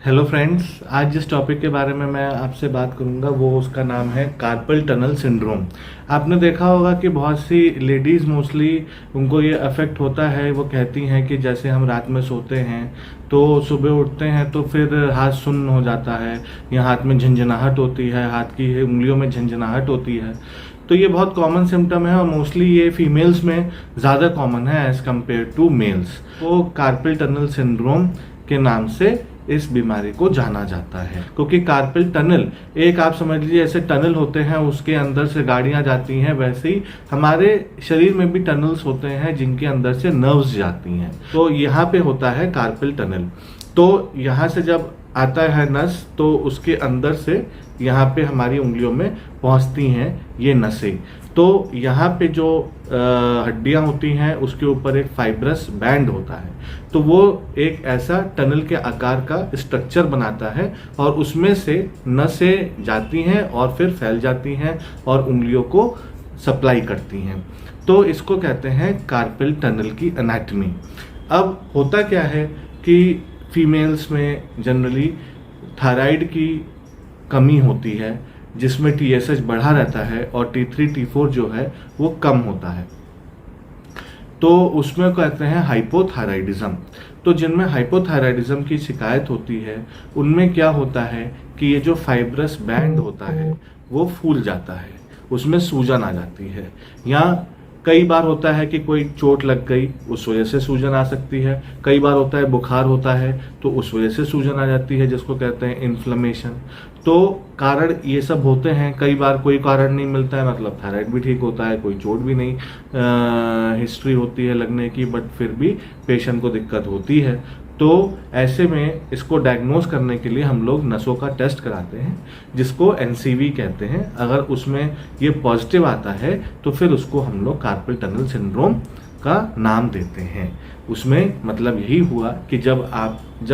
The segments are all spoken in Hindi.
हेलो फ्रेंड्स, आज जिस टॉपिक के बारे में मैं आपसे बात करूंगा वो उसका नाम है कार्पल टनल सिंड्रोम। आपने देखा होगा कि बहुत सी लेडीज़ मोस्टली उनको ये अफेक्ट होता है। वो कहती हैं कि जैसे हम रात में सोते हैं तो सुबह उठते हैं तो फिर हाथ सुन्न हो जाता है या हाथ में झंझनाहट होती है, हाथ की उंगलियों में झंझनाहट होती है। तो ये बहुत कॉमन सिम्टम है और मोस्टली ये फीमेल्स में ज़्यादा कॉमन है एज़ कम्पेयर टू मेल्स। तो कार्पल टनल सिंड्रोम के नाम से इस बीमारी को जाना जाता है, क्योंकि कार्पल टनल एक आप समझ लीजिए ऐसे टनल होते हैं, उसके अंदर से गाड़ियां जाती हैं। वैसे ही हमारे शरीर में भी टनल्स होते हैं जिनके अंदर से नर्व्स जाती हैं। तो यहाँ पे होता है कार्पल टनल। तो यहाँ से जब आता है नस तो उसके अंदर से यहाँ पे हमारी उंगलियों में पहुँचती हैं ये नसें। तो यहाँ पे जो हड्डियाँ होती हैं उसके ऊपर एक फाइब्रस बैंड होता है। तो वो एक ऐसा टनल के आकार का स्ट्रक्चर बनाता है और उसमें से नसें जाती हैं और फिर फैल जाती हैं और उंगलियों को सप्लाई करती हैं। तो इसको कहते हैं कार्पल टनल की एनाटमी। अब होता क्या है कि फीमेल्स में जनरली थायराइड की कमी होती है जिसमें TSH बढ़ा रहता है और T3 T4 जो है वो कम होता है। तो उसमें कहते हैं हाइपोथायराइडिज्म। तो जिनमें हाइपोथायराइडिज्म की शिकायत होती है उनमें क्या होता है कि ये जो फाइब्रस बैंड होता है वो फूल जाता है, उसमें सूजन आ जाती है। या कई बार होता है कि कोई चोट लग गई उस वजह से सूजन आ सकती है। कई बार होता है बुखार होता है तो उस वजह से सूजन आ जाती है, जिसको कहते हैं इन्फ्लेमेशन। तो कारण ये सब होते हैं। कई बार कोई कारण नहीं मिलता है, मतलब थायराइड भी ठीक होता है, कोई चोट भी नहीं हिस्ट्री होती है लगने की, बट फिर भी पेशेंट को दिक्कत होती है। तो ऐसे में इसको डायग्नोज करने के लिए हम लोग नसों का टेस्ट कराते हैं जिसको NCV कहते हैं। अगर उसमें ये पॉजिटिव आता है तो फिर उसको हम लोग कार्पल टनल सिंड्रोम का नाम देते हैं। उसमें मतलब यही हुआ कि जब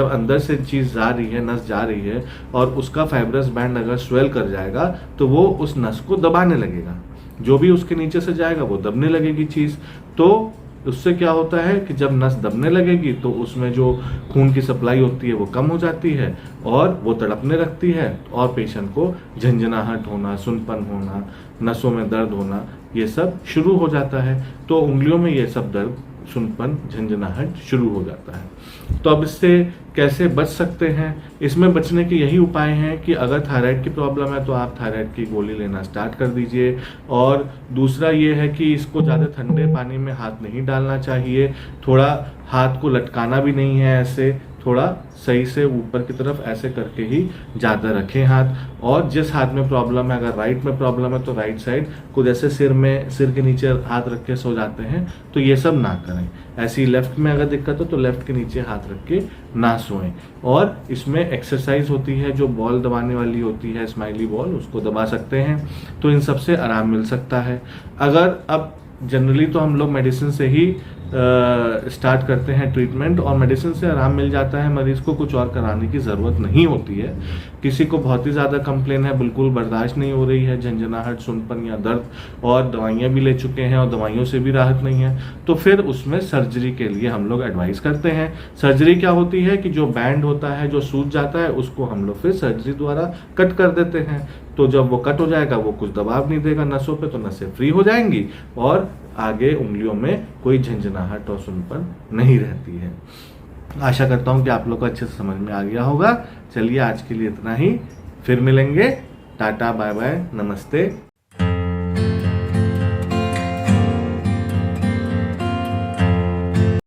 अंदर से चीज़ जा रही है, नस जा रही है और उसका फाइब्रस बैंड अगर स्वेल कर जाएगा तो वो उस नस को दबाने लगेगा। जो भी उसके नीचे से जाएगा वो दबने लगेगी चीज़। तो उससे क्या होता है कि जब नस दबने लगेगी तो उसमें जो खून की सप्लाई होती है वो कम हो जाती है और वो तड़पने लगती है और पेशेंट को झंझनाहट होना, सुनपन होना, नसों में दर्द होना, ये सब शुरू हो जाता है। तो उंगलियों में ये सब दर्द, सुनपन, झंझनाहट शुरू हो जाता है। तो अब इससे कैसे बच सकते हैं? इसमें बचने के यही उपाय हैं कि अगर थायराइड की प्रॉब्लम है तो आप थायराइड की गोली लेना स्टार्ट कर दीजिए। और दूसरा ये है कि इसको ज़्यादा ठंडे पानी में हाथ नहीं डालना चाहिए। थोड़ा हाथ को लटकाना भी नहीं है, ऐसे थोड़ा सही से ऊपर की तरफ ऐसे करके ही ज़्यादा रखें हाथ। और जिस हाथ में प्रॉब्लम है, अगर राइट में प्रॉब्लम है तो राइट साइड को जैसे सिर के नीचे हाथ रख के सो जाते हैं तो ये सब ना करें। ऐसी लेफ्ट में अगर दिक्कत हो तो लेफ्ट के नीचे हाथ रख के ना सोएं। और इसमें एक्सरसाइज होती है, जो बॉल दबाने वाली होती है, स्माइली बॉल, उसको दबा सकते हैं तो इन सबसे आराम मिल सकता है। अगर अब जनरली तो हम लोग मेडिसिन से ही स्टार्ट करते हैं ट्रीटमेंट, और मेडिसिन से आराम मिल जाता है, मरीज को कुछ और कराने की ज़रूरत नहीं होती है। किसी को बहुत ही ज़्यादा कंप्लेन है, बिल्कुल बर्दाश्त नहीं हो रही है झंझनाहट, सुनपन या दर्द, और दवाइयाँ भी ले चुके हैं और दवाइयों से भी राहत नहीं है, तो फिर उसमें सर्जरी के लिए हम लोग एडवाइस करते हैं। सर्जरी क्या होती है कि जो बैंड होता है, जो सूज जाता है, उसको हम लोग फिर सर्जरी द्वारा कट कर देते हैं। तो जब वो कट हो जाएगा वो कुछ दबाव नहीं देगा नसों पे, तो नसें फ्री हो जाएंगी और आगे उंगलियों में कोई झंझनाहट और सुनपन नहीं रहती है। आशा करता हूँ कि आप लोग को अच्छे से समझ में आ गया होगा। चलिए आज के लिए इतना ही, फिर मिलेंगे। टाटा, बाय बाय, नमस्ते।